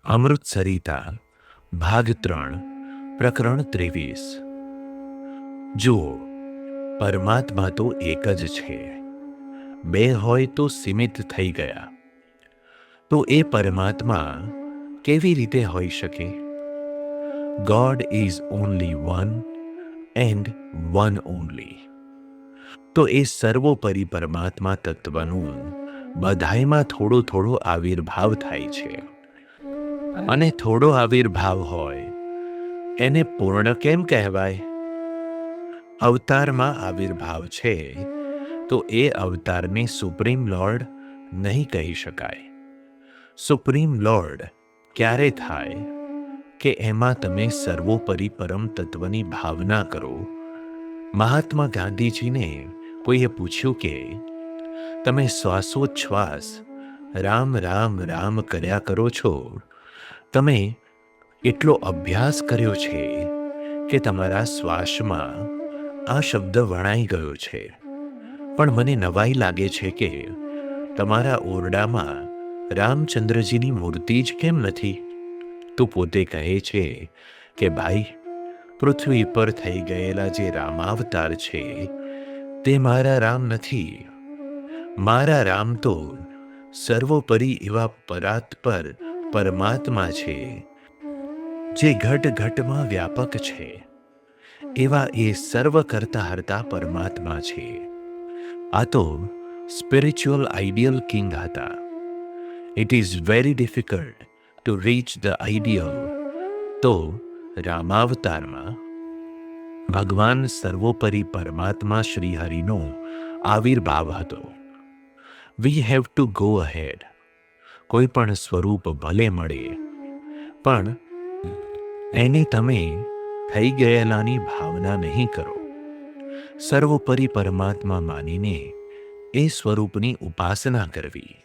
અમૃત સરિતા ભાગ 3 પ્રકરણ 23। જુઓ, પરમાત્મા તો એક જ છે, બે હોય તો સીમિત થઈ ગયા, તો એ પરમાત્મા કેવી રીતે હોઈ શકે? God is only one and one only. તો એ સર્વોપરી પરમાત્મા તત્વનું બધાયમાં થોડો થોડો આવિર્ભાવ થાય છે, અને થોડો આવિર્ભાવ હોય એને પૂર્ણ કેમ કહેવાય? અવતારમાં આવિર્ભાવ છે તો એ અવતારને સુપ્રીમ લોર્ડ નહીં કહી શકાય। સુપ્રીમ લોર્ડ ક્યારે થાય કે એમાં તમે સર્વોપરી પરમ તત્વની ભાવના કરો। મહાત્મા ગાંધીજીને કોઈએ પૂછ્યું કે તમે શ્વાસોચ્છ્વાસ રામ રામ રામ કર્યા કરો છો, તમે એટલો અભ્યાસ કર્યો છે કે તમારા શ્વાસમાં આ શબ્દ વણાઈ ગયો છે, પણ મને નવાઈ લાગે છે કે તમારા ઓરડામાં રામચંદ્રજીની મૂર્તિ જ કેમ નથી? તું પોતે કહે છે કે ભાઈ, પૃથ્વી પર થઈ ગયેલા જે રામાવતાર છે તે મારા રામ નથી। મારા રામ તો સર્વોપરી એવા પરાત્પર પરમાત્મા છે, જે ઘટ ઘટમાં વ્યાપક છે, એવા એ સર્વ કરતા હરતા પરમાત્મા છે। આ તો સ્પિરિચ્યુઅલ આઈડિયલ કિંગ હતા। It is very difficult to reach the ideal. તો રામાવતારમાં ભગવાન સર્વોપરી પરમાત્મા શ્રીહરિનો આવિર્ભાવ હતો। We have to go ahead. કોઈ પણ સ્વરૂપ ભલે મળે, પણ એને તમે થઈ ગયેલાની ભાવના નહીં કરો। સર્વોપરી પરમાત્મા માનીને એ સ્વરૂપની ઉપાસના કરવી।